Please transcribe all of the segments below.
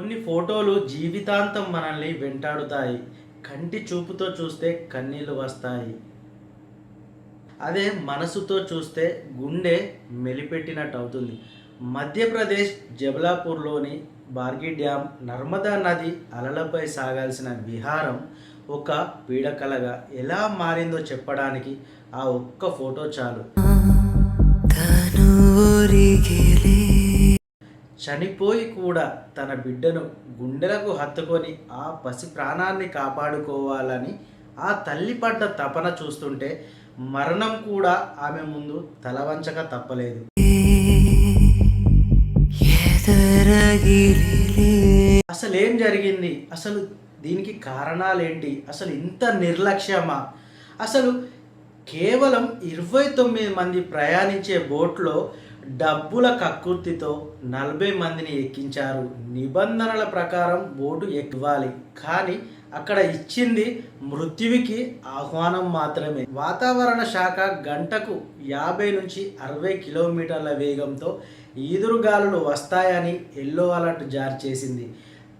కొన్ని ఫోటోలు జీవితాంతం మనల్ని వెంటాడుతాయి. కంటి చూపుతో చూస్తే కన్నీళ్లు వస్తాయి. అదే మనసుతో చూస్తే గుండె మెలిపెట్టినట్టు అవుతుంది. మధ్యప్రదేశ్ జబలాపూర్లోని బార్గి డ్యామ్ నర్మదా నది అలలపై సాగాల్సిన విహారం ఒక పీడకలగా ఎలా మారిందో చెప్పడానికి ఆ ఒక్క ఫోటో చాలు. చనిపోయి కూడా తన బిడ్డను గుండెలకు హత్తుకొని ఆ పసి ప్రాణాన్ని కాపాడుకోవాలని ఆ తల్లి పడ్డ తపన చూస్తుంటే మరణం కూడా ఆమె ముందు తలవంచక తప్పలేదు. అసలు ఏం జరిగింది? అసలు దీనికి కారణాలేంటి? అసలు ఇంత నిర్లక్ష్యమా? అసలు కేవలం 29 మంది ప్రయాణించే బోట్లో డబ్బుల కక్కుర్తితో 40 మందిని ఎక్కించారు. నిబంధనల ప్రకారం బోటు ఎక్కాలి, కానీ అక్కడ ఇచ్చింది మృత్యువుకి ఆహ్వానం మాత్రమే. వాతావరణ శాఖ గంటకు 50 నుంచి 60 కిలోమీటర్ల వేగంతో ఈదురుగాలులు వస్తాయని ఎల్లో అలర్ట్ జారీ చేసింది.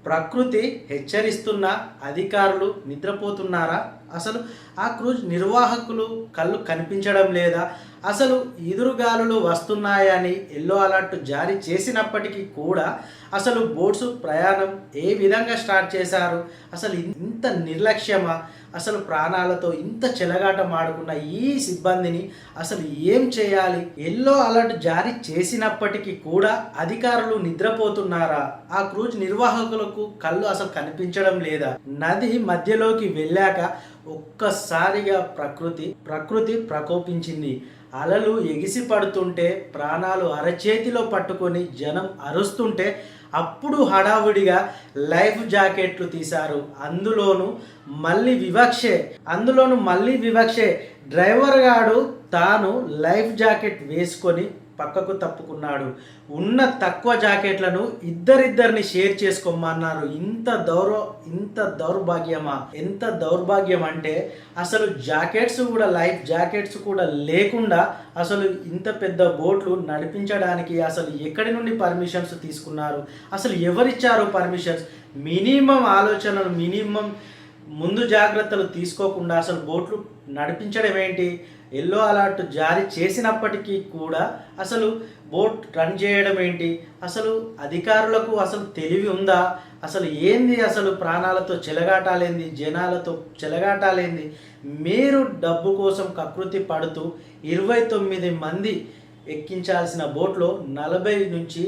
ప్రకృతి హెచ్చరిస్తున్న అధికారులు నిద్రపోతున్నారా? అసలు ఆ క్రూజ్ నిర్వాహకులు కళ్ళు కనిపించడం లేదా? అసలు ఎదురుగాలులు వస్తున్నాయని ఎల్లో అలర్ట్ జారీ చేసినప్పటికీ కూడా అసలు బోట్స్ ప్రయాణం ఏ విధంగా స్టార్ట్ చేశారు? అసలు ఇంత నిర్లక్ష్యమా? అసలు ప్రాణాలతో ఇంత చెలగాటం ఆడుకున్న ఈ సిబ్బందిని అసలు ఏం చేయాలి? ఎల్లో అలర్ట్ జారీ చేసినప్పటికీ కూడా అధికారులు నిద్రపోతున్నారా? ఆ క్రూజ్ నిర్వాహకులకు కళ్ళు అసలు కనిపించడం లేదా? నది మధ్యలోకి వెళ్ళాక ఒక్కసారిగా ప్రకృతి ప్రకోపించింది. అలలు ఎగిసి పడుతుంటే, ప్రాణాలు అరచేతిలో పట్టుకొని జనం అరుస్తుంటే అప్పుడు హడావుడిగా లైఫ్ జాకెట్లు తీశారు. అందులోనూ మళ్ళీ వివక్షే. డ్రైవర్ గాడు తాను లైఫ్ జాకెట్ వేసుకొని పక్కకు తప్పుకున్నాడు. ఉన్న తక్కువ జాకెట్లను ఇద్దరిద్దరిని షేర్ చేసుకోమన్నారు. ఇంత దౌర్భాగ్యమా? ఎంత దౌర్భాగ్యం అంటే అసలు జాకెట్స్ కూడా, లైఫ్ జాకెట్స్ కూడా లేకుండా అసలు ఇంత పెద్ద బోట్లు నడిపించడానికి అసలు ఎక్కడి నుండి పర్మిషన్స్ తీసుకున్నారు? అసలు ఎవరిచ్చారు పర్మిషన్స్? మినిమం ఆలోచనలు, మినిమం ముందు జాగ్రత్తలు తీసుకోకుండా అసలు బోట్లు నడిపించడం ఏంటి? ఎల్లో అలర్ట్ జారీ చేసినప్పటికీ కూడా అసలు బోట్ రన్ చేయడం ఏంటి? అసలు అధికారులకు అసలు తెలివి ఉందా? అసలు ఏంది? అసలు ప్రాణాలతో చెలగాటాలేంది? జనాలతో చెలగాటాలేంది? మీరు డబ్బు కోసం కకృతి పడుతూ 29 మంది ఎక్కించాల్సిన బోట్లో 40 నుంచి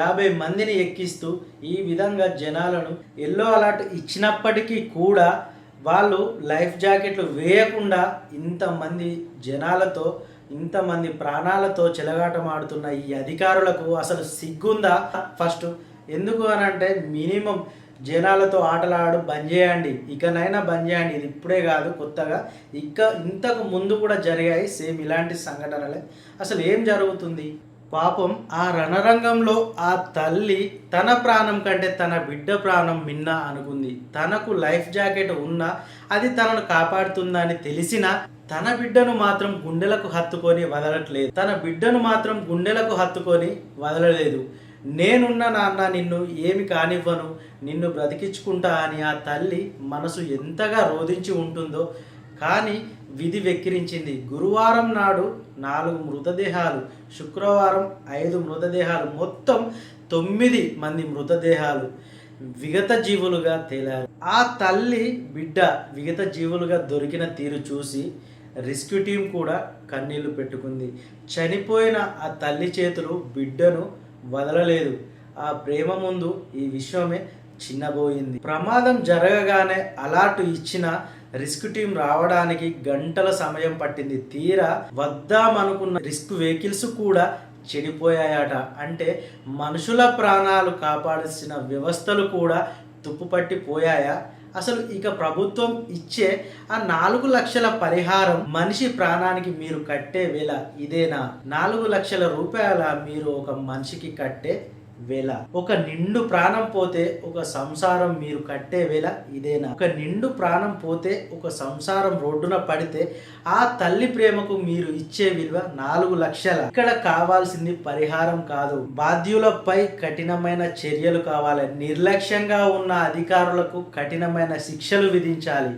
50 మందిని ఎక్కిస్తూ ఈ విధంగా జనాలను ఎల్లో అలర్ట్ ఇచ్చినప్పటికీ కూడా వాళ్ళు లైఫ్ జాకెట్లు వేయకుండా ఇంతమంది జనాలతో, ఇంతమంది ప్రాణాలతో చెలగాటమాడుతున్న ఈ అధికారులకు అసలు సిగ్గుందా? ఫస్ట్ ఎందుకు అని అంటే మినిమం జనాలతో ఆటలాడు బంద్ చేయండి, ఇకనైనా బంద్ చేయండి. ఇది ఇప్పుడే కాదు, కొత్తగా ఇంతకు ముందు కూడా జరిగాయి సేమ్ ఇలాంటి సంఘటనలే. అసలు ఏం జరుగుతుంది? పాపం ఆ రణరంగంలో ఆ తల్లి తన ప్రాణం కంటే తన బిడ్డ ప్రాణం మిన్న అనుకుంది. తనకు లైఫ్ జాకెట్ ఉన్నా అది తనను కాపాడుతుందని తెలిసినా తన బిడ్డను మాత్రం గుండెలకు హత్తుకొని వదలలేదు. నేనున్న నాన్న, నిన్ను ఏమి కానివ్వను, నిన్ను బ్రతికించుకుంటా అని ఆ తల్లి మనసు ఎంతగా రోధించి ఉంటుందో. కానీ విధి వెక్కిరించింది. గురువారం నాడు 4 మృతదేహాలు, శుక్రవారం 5 మృతదేహాలు, మొత్తం 9 మంది మృతదేహాలు విగత జీవులుగా తేలారు. ఆ తల్లి బిడ్డ విగత జీవులుగా దొరికిన తీరు చూసి రెస్క్యూ టీం కూడా కన్నీళ్లు పెట్టుకుంది. చనిపోయిన ఆ తల్లి చేతులు బిడ్డను వదలలేదు. ఆ ప్రేమ ముందు ఈ విశ్వమే చిన్నబోయింది. ప్రమాదం జరగగానే అలర్ట్ ఇచ్చిన రెస్క్యూ టీం రావడానికి గంటల సమయం పట్టింది. తీరా వద్దామనుకున్న రిస్క్ వెహికల్స్ కూడా చెడిపోయాయట. అంటే మనుషుల ప్రాణాలు కాపాడాల్సిన వ్యవస్థలు కూడా తుప్పుపట్టిపోయాయా? అసలు ఇక ప్రభుత్వం ఇచ్చే ఆ 4 లక్షల పరిహారం మనిషి ప్రాణానికి మీరు కట్టే వేళ ఇదేనా? 4 లక్షల రూపాయల మీరు ఒక మనిషికి కట్టే వేళ. ఒక నిండు ప్రాణం పోతే ఒక సంసారం మీరు కట్టే వేళ ఇదేనా? ఒక నిండు ప్రాణం పోతే ఒక సంసారం రోడ్డున పడితే ఆ తల్లి ప్రేమకు మీరు ఇచ్చే విలువ 4 లక్షల. ఇక్కడ కావాల్సింది పరిహారం కాదు, బాధ్యులపై కఠినమైన చర్యలు కావాలి. నిర్లక్ష్యంగా ఉన్న అధికారులకు కఠినమైన శిక్షలు విధించాలి.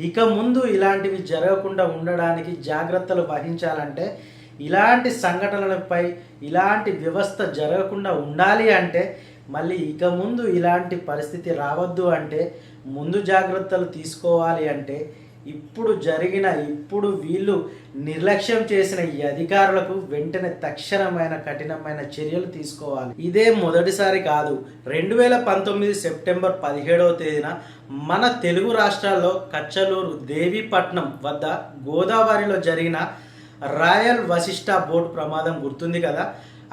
ఇక ముందు ఇలాంటివి జరగకుండా ఉండడానికి జాగ్రత్తలు వహించాలంటే, ఇలాంటి సంఘటనలపై ఇలాంటి వ్యవస్థ జరగకుండా ఉండాలి అంటే, మళ్ళీ ఇక ముందు ఇలాంటి పరిస్థితి రావద్దు అంటే, ముందు జాగ్రత్తలు తీసుకోవాలి అంటే, ఇప్పుడు వీళ్ళు నిర్లక్ష్యం చేసిన ఈ అధికారులకు వెంటనే తక్షణమైన కఠినమైన చర్యలు తీసుకోవాలి. ఇదే మొదటిసారి కాదు. 2019 సెప్టెంబర్ 17వ తేదీన మన తెలుగు రాష్ట్రాల్లో కచ్చలూరు దేవీపట్నం వద్ద గోదావరిలో జరిగిన రాయల్ వశిష్ట బోట్ ప్రమాదం గుర్తుంది కదా.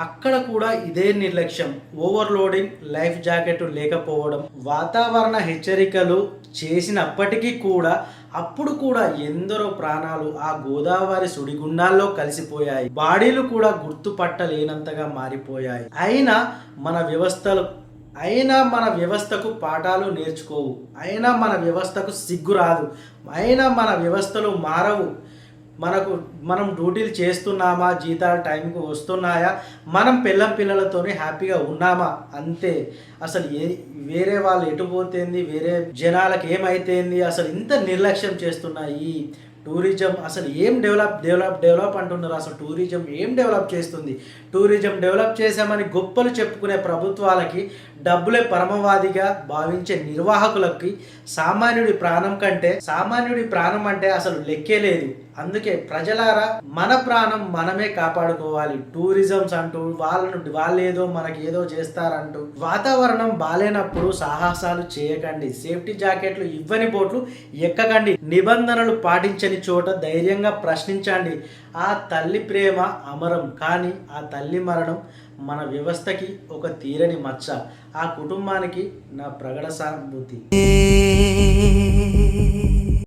అక్కడ కూడా ఇదే నిర్లక్ష్యం, ఓవర్లోడింగ్, లైఫ్ జాకెట్ లేకపోవడం, వాతావరణ హెచ్చరికలు చేసినప్పటికీ కూడా అప్పుడు కూడా ఎందరో ప్రాణాలు ఆ గోదావరి సుడిగుండాల్లో కలిసిపోయాయి. బాడీలు కూడా గుర్తుపట్టలేనంతగా మారిపోయాయి. అయినా మన వ్యవస్థకు పాఠాలు నేర్చుకోవు, అయినా మన వ్యవస్థకు సిగ్గు రాదు, అయినా మన వ్యవస్థలు మారవు. మనం డ్యూటీలు చేస్తున్నామా, జీతాలు టైంకి వస్తున్నాయా, మనం పిల్లలతోనే హ్యాపీగా ఉన్నామా, అంతే. అసలు వేరే వాళ్ళు ఎటు పోతేంది, వేరే జనాలకు ఏమైతేంది, అసలు ఇంత నిర్లక్ష్యం చేస్తున్నాయి. ఈ టూరిజం అసలు ఏం డెవలప్ అంటున్నారు. అసలు టూరిజం ఏం డెవలప్ చేస్తుంది? టూరిజం డెవలప్ చేశామని గొప్పలు చెప్పుకునే ప్రభుత్వాలకి, డబ్బులే పరమవాదిగా భావించే నిర్వాహకులకి సామాన్యుడి ప్రాణం అంటే అసలు లెక్కే లేదు. అందుకే ప్రజలారా, మన ప్రాణం మనమే కాపాడుకోవాలి. టూరిజమ్స్ అంటూ వాళ్ళేదో మనకేదో చేస్తారంటూ వాతావరణం బాలేనప్పుడు సాహసాలు చేయకండి. సేఫ్టీ జాకెట్లు ఇవ్వని బోట్లు ఎక్కకండి. నిబంధనలు పాటించని చోట ధైర్యంగా ప్రశ్నించండి. ఆ తల్లి ప్రేమ అమరం, కానీ ఆ తల్లి మరణం మన వ్యవస్థకి ఒక తీరని మచ్చ. ఆ కుటుంబానికి నా ప్రగాఢ సానుభూతి.